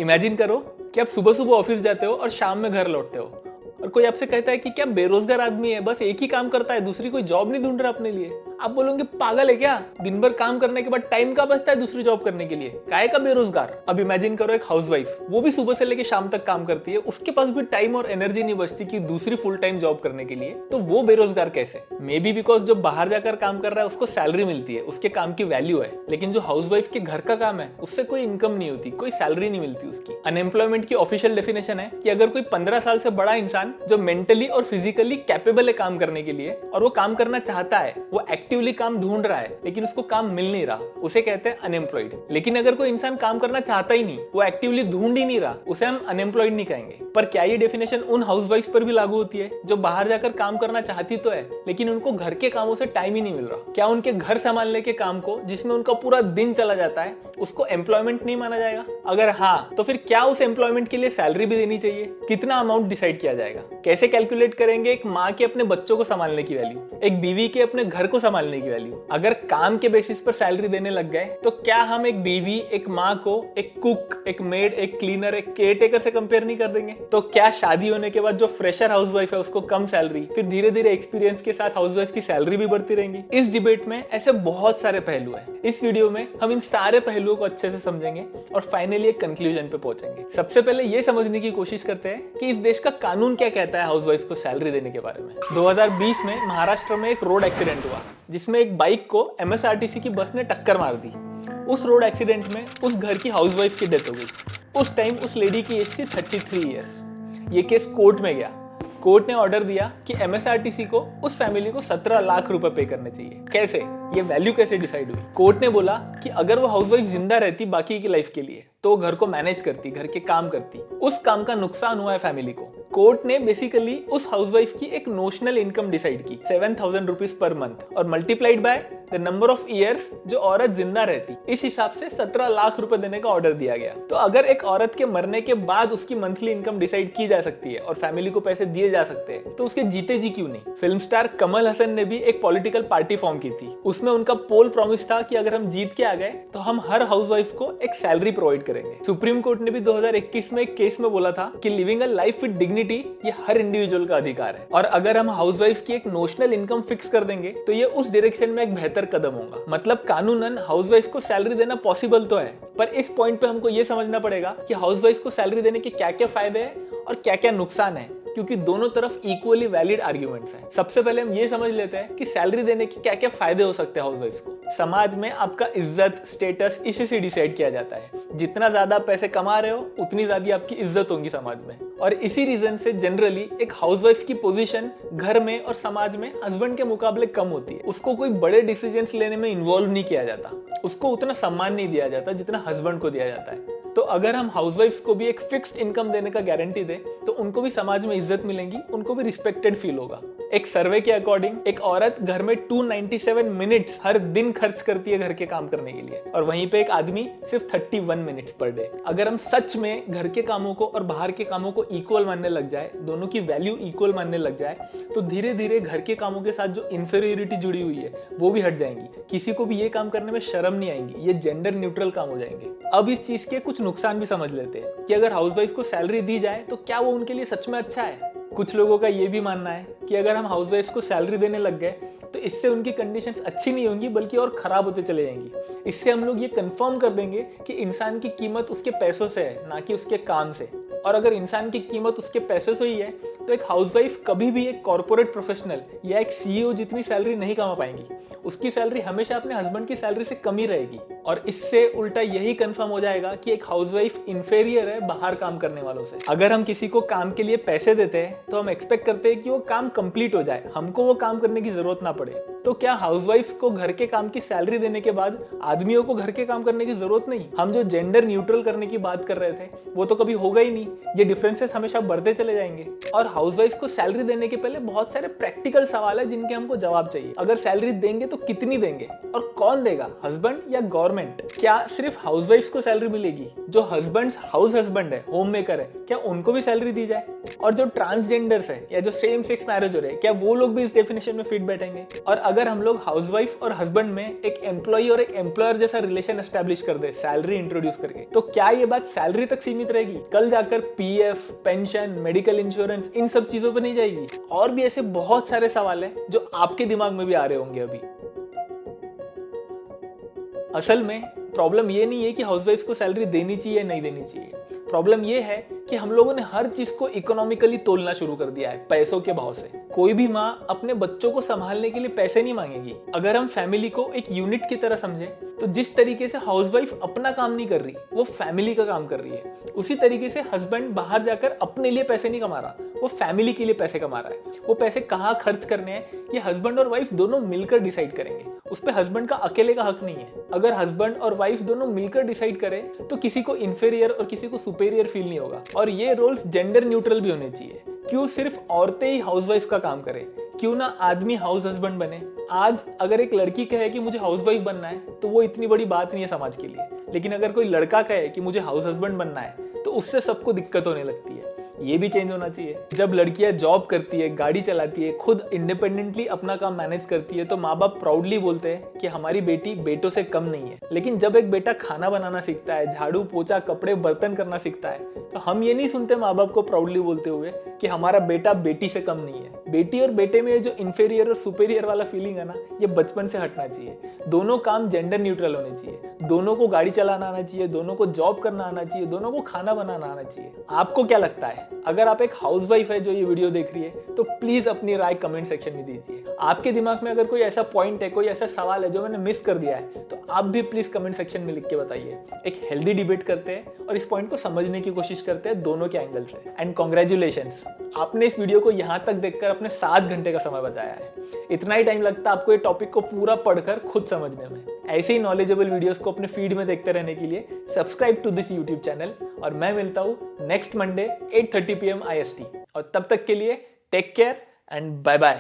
Imagine करो कि आप सुबह सुबह ऑफिस जाते हो और शाम में घर लौटते हो और कोई आपसे कहता है कि क्या बेरोजगार आदमी है, बस एक ही काम करता है, दूसरी कोई जॉब नहीं ढूंढ रहा अपने लिए। आप बोलोगे पागल है क्या, दिन भर काम करने के बाद टाइम कहाँ बचता है दूसरी जॉब करने के लिए, काहे का बेरोजगार। अब इमेजिन करो एक हाउसवाइफ, वो भी सुबह से लेकर शाम तक काम करती है, उसके पास भी टाइम और एनर्जी नहीं बचती कि दूसरी फुल टाइम जॉब करने के लिए, तो वो बेरोजगार कैसे। मे बी बिकॉज जो बाहर जाकर काम कर रहा है उसको सैलरी मिलती है, उसके काम की वैल्यू है, लेकिन जो हाउसवाइफ के घर का काम है उससे कोई इनकम नहीं होती, कोई सैलरी नहीं मिलती उसकी। अनएम्प्लॉयमेंट की ऑफिशियल डेफिनेशन है कि अगर कोई 15 साल से बड़ा इंसान जो मेंटली और फिजिकली कैपेबल है काम करने के लिए और वो काम करना चाहता है, वो एक्टिवली काम ढूंढ रहा है लेकिन उसको काम मिल नहीं रहा, उसे कहते हैं अनएम्प्लॉयड। लेकिन अगर कोई इंसान काम करना चाहता ही नहीं, वो एक्टिवली ढूंढ ही नहीं रहा, उसे हम अनएम्प्लॉयड नहीं कहेंगे। पर क्या ये डेफिनेशन उन हाउसवाइफ पर भी लागू होती है जो बाहर जाकर काम करना चाहती तो है लेकिन उनको घर के कामों से टाइम ही नहीं मिल रहा। क्या उनके घर संभालने के काम को, जिसमें उनका पूरा दिन चला जाता है, उसको एम्प्लॉयमेंट नहीं माना जाएगा? अगर हाँ, तो फिर क्या उस एम्प्लॉयमेंट के लिए सैलरी भी देनी चाहिए? कितना अमाउंट डिसाइड किया जाएगा? कैसे कैलकुलेट करेंगे एक माँ के अपने बच्चों को संभालने की वैल्यू, एक बीवी के अपने घर को संभालने की वैल्यू? अगर काम के बेसिस पर सैलरी देने लग गए तो क्या हम एक बीवी, एक माँ को एक कुक, एक मेड, एक क्लीनर, एक केयरटेकर से कंपेयर नहीं कर देंगे? तो क्या शादी होने के बाद जो फ्रेशर हाउसवाइफ है उसको कम सैलरी, फिर धीरे धीरे एक्सपीरियंस के साथ हाउसवाइफ की सैलरी भी बढ़ती रहेंगी? इस डिबेट में ऐसे बहुत सारे पहलू हैं। इस वीडियो में हम इन सारे पहलुओं को अच्छे से समझेंगे और फाइनली एक कंक्लूजन पे पहुंचेंगे। सबसे पहले ये समझने की कोशिश करते हैं कि इस देश का कानून क्या कहता है हाउसवाइफ को सैलरी देने के बारे में। 2020 में महाराष्ट्र में एक रोड एक्सीडेंट हुआ जिसमें एक बाइक को एमएसआरटीसी की बस ने टक्कर मार दी। उस रोड एक्सीडेंट में उस घर की हाउसवाइफ की डेथ हो गई। उस टाइम उस लेडी की एज थी 33 ईयर्स। ये केस कोर्ट में गया। कोर्ट ने ऑर्डर दिया कि एमएसआरटीसी को उस फैमिली को 17 लाख रुपए पे करने चाहिए। कैसे, ये वैल्यू कैसे डिसाइड हुई? कोर्ट ने बोला कि अगर वो हाउसवाइफ जिंदा रहती बाकी की लाइफ के लिए तो घर को मैनेज करती, घर के काम करती, उस काम का नुकसान हुआ है फैमिली को। कोर्ट ने बेसिकली उस हाउसवाइफ की एक नोशनल इनकम डिसाइड की 7,000 रुपीज पर मंथ और multiplied by the number of years जो औरत जिंदा रहती, इस हिसाब से 17 लाख रुपए देने का ऑर्डर दिया गया। तो अगर एक औरत के मरने के बाद उसकी मंथली इनकम डिसाइड की जा सकती है और फैमिली को पैसे दिए जा सकते हैं, तो उसके जीते जी क्यों नहीं? फिल्म स्टार कमल हसन ने भी एक पॉलिटिकल पार्टी फॉर्म की थी। उसमें उनका पोल प्रॉमिस था कि अगर हम जीत के आ गए तो हम हर हाउसवाइफ को एक सैलरी प्रोवाइड करेंगे। सुप्रीम कोर्ट ने भी 2021 में एक केस में बोला था कि living a life with dignity ये हर इंडिविजुअल का अधिकार है और अगर हम हाउसवाइफ की एक नोशनल इनकम फिक्स कर देंगे तो ये उस डायरेक्शन में एक बेहतर कदम होगा। मतलब कानूनन हाउसवाइफ को सैलरी देना पॉसिबल तो है, पर इस पॉइंट पे हमको ये समझना पड़ेगा कि हाउसवाइफ को सैलरी देने के क्या क्या फायदे हैं और क्या क्या नुकसान है, क्योंकि दोनों तरफ इक्वली वैलिड आर्ग्यूमेंट्स हैं। सबसे पहले हम ये समझ लेते हैं कि सैलरी देने के क्या क्या फायदे हो सकते हैं हाउसवाइफ को। समाज में आपका इज्जत, स्टेटस इसी से डिसाइड किया जाता है। जितना ज्यादा पैसे कमा रहे हो उतनी ज्यादा आपकी इज्जत होगी समाज में, और इसी रीजन से जनरली एक हाउसवाइफ की पोजीशन घर में और समाज में हस्बैंड के मुकाबले कम होती है। उसको कोई बड़े डिसीजंस लेने में इन्वॉल्व नहीं किया जाता, उसको उतना सम्मान नहीं दिया जाता जितना हस्बैंड को दिया जाता है। तो अगर हम हाउसवाइफ्स को भी एक फिक्स्ड इनकम देने का गारंटी दे तो उनको भी समाज में इज्जत मिलेगी, उनको भी रिस्पेक्टेड फील होगा। एक सर्वे के अकॉर्डिंग एक औरत घर में 297 मिनट्स हर दिन खर्च करती है घर के काम करने के लिए, और वहीं पे एक आदमी सिर्फ 31 मिनट्स पर डे। अगर हम सच में घर के कामों को और बाहर के कामों को इक्वल मानने लग जाए, दोनों की वैल्यू इक्वल मानने लग जाए, तो धीरे धीरे घर के कामों के साथ जो इंफीरियरिटी जुड़ी हुई है वो भी हट जाएंगी। किसी को भी ये काम करने में शर्म नहीं आएंगी, ये जेंडर न्यूट्रल काम हो जाएंगे। अब इस चीज के कुछ नुकसान भी समझ लेते हैं कि अगर हाउसवाइफ को सैलरी दी जाए तो क्या वो उनके लिए सच में अच्छा है। कुछ लोगों का ये भी मानना है कि अगर हम हाउसवाइफ को सैलरी देने लग गए तो इससे उनकी कंडीशंस अच्छी नहीं होंगी बल्कि और खराब होते चले जाएंगी। इससे हम लोग ये कंफर्म कर देंगे कि इंसान की कीमत उसके पैसों से है, ना कि उसके काम से। और अगर इंसान की कीमत उसके पैसों से ही है तो एक हाउसवाइफ कभी भी एक कॉर्पोरेट प्रोफेशनल या एक सीईओ जितनी सैलरी नहीं कमा पाएंगी। उसकी सैलरी हमेशा अपने हस्बैंड की सैलरी से कम ही रहेगी, और इससे उल्टा यही कंफर्म हो जाएगा कि एक हाउसवाइफ इंफीरियर है बाहर काम करने वालों से। अगर हम किसी को काम के लिए पैसे देते हैं तो हम एक्सपेक्ट करते हैं कि वो काम कंप्लीट हो जाए, हमको वो काम करने की जरूरत ना पड़े। तो क्या हाउसवाइफ्स को घर के काम की सैलरी देने के बाद आदमियों को घर के काम करने की जरूरत नहीं? हम जो जेंडर न्यूट्रल करने की बात कर रहे थे वो तो कभी होगा ही नहीं। ये डिफरेंसेस हमेशा बढ़ते चले जाएंगे। और हाउसवाइफ को सैलरी देने के पहले बहुत सारे प्रैक्टिकल सवाल है जिनके हमको जवाब चाहिए। अगर सैलरी देंगे तो कितनी देंगे और कौन देगा, हस्बैंड या गवर्नमेंट? क्या सिर्फ हाउसवाइफ्स को सैलरी मिलेगी? जो हस्बैंड हाउस हस्बैंड है, होम मेकर है, क्या उनको भी सैलरी दी जाए? और जो ट्रांसजेंडर्स है या जो सेम सेक्स मैरिज हो रहे हैं, क्या वो लोग भी इस डेफिनेशन में फिट बैठेंगे? और अगर हम लोग हाउसवाइफ और हस्बैंड में एक एम्प्लॉय और एक एम्प्लॉयर जैसा रिलेशन एस्टेब्लिश कर दे सैलरी इंट्रोड्यूस करके, तो क्या ये बात सैलरी तक सीमित रहेगी? कल जाकर पीएफ, पेंशन, मेडिकल इंश्योरेंस, इन सब चीजों पर नहीं जाएगी? और भी ऐसे बहुत सारे सवाल हैं जो आपके दिमाग में भी आ रहे होंगे अभी। असल में प्रॉब्लम ये नहीं है कि हाउसवाइफ को सैलरी देनी चाहिए या नहीं देनी चाहिए। प्रॉब्लम ये है कि हम लोगों ने हर चीज को इकोनॉमिकली तोलना शुरू कर दिया है पैसों के भाव से। कोई भी माँ अपने बच्चों को संभालने के लिए पैसे नहीं मांगेगी। अगर हम फैमिली को एक यूनिट की तरह समझे तो जिस तरीके से हाउसवाइफ अपना काम नहीं कर रही, वो फैमिली का काम कर रही है, उसी तरीके से हस्बैंड बाहर जाकर अपने लिए पैसे नहीं कमा रहा, वो फैमिली के लिए पैसे कमा रहा है। वो पैसे कहाँ खर्च करने हैं ये हस्बैंड और वाइफ दोनों मिलकर डिसाइड करेंगे। उस पर हस्बैंड का अकेले का हक नहीं है। अगर हस्बैंड और वाइफ दोनों मिलकर डिसाइड करें तो किसी को इंफीरियर और किसी को सुपेरियर फील नहीं होगा। और ये रोल्स जेंडर न्यूट्रल भी होने चाहिए। क्यों सिर्फ औरतें ही हाउसवाइफ का काम करें? क्यों ना आदमी हाउस हस्बैंड बने? आज अगर एक लड़की कहे कि मुझे हाउसवाइफ बनना है तो वो इतनी बड़ी बात नहीं है समाज के लिए, लेकिन अगर कोई लड़का कहे कि मुझे हाउस हस्बैंड बनना है तो उससे सबको दिक्कत होने लगती है। ये भी चेंज होना चाहिए। जब लड़कियां जॉब करती है, गाड़ी चलाती है, खुद इंडिपेंडेंटली अपना काम मैनेज करती है तो माँ बाप प्राउडली बोलते हैं कि हमारी बेटी बेटों से कम नहीं है। लेकिन जब एक बेटा खाना बनाना सीखता है, झाड़ू पोछा कपड़े बर्तन करना सीखता है, तो हम ये नहीं सुनते माँ बाप को प्राउडली बोलते हुए कि हमारा बेटा बेटी से कम नहीं है। बेटी और बेटे में जो इंफीरियर और सुपेरियर वाला फीलिंग है ना, ये बचपन से हटना चाहिए। दोनों काम जेंडर न्यूट्रल होने चाहिए। दोनों को गाड़ी चलाना आना चाहिए, दोनों को जॉब करना आना चाहिए, दोनों को खाना बनाना आना चाहिए। आपको क्या लगता है? अगर आप एक हाउसवाइफ है जो ये वीडियो देख रही है तो प्लीज अपनी राय कमेंट सेक्शन में दीजिए। आपके दिमाग में अगर कोई ऐसा पॉइंट है, कोई ऐसा सवाल है जो मैंने मिस कर दिया है, तो आप भी प्लीज कमेंट सेक्शन में लिख के बताइए। एक हेल्दी डिबेट करते हैं और इस पॉइंट को समझने की कोशिश करते हैं दोनों के एंगल से। एंड कॉन्ग्रेचुलेशंस, आपने इस वीडियो को यहाँ तक देखकर अपने 7 घंटे का समय बचाया है। इतना ही टाइम लगता है आपको ये टॉपिक को पूरा पढ़कर खुद समझने में। ऐसे ही नॉलेजेबल वीडियोस को अपने फीड में देखते रहने के लिए subscribe to this YouTube channel. और मैं मिलता हूँ नेक्स्ट मंडे 8:30 PM IST। और तब तक के लिए take care and bye bye.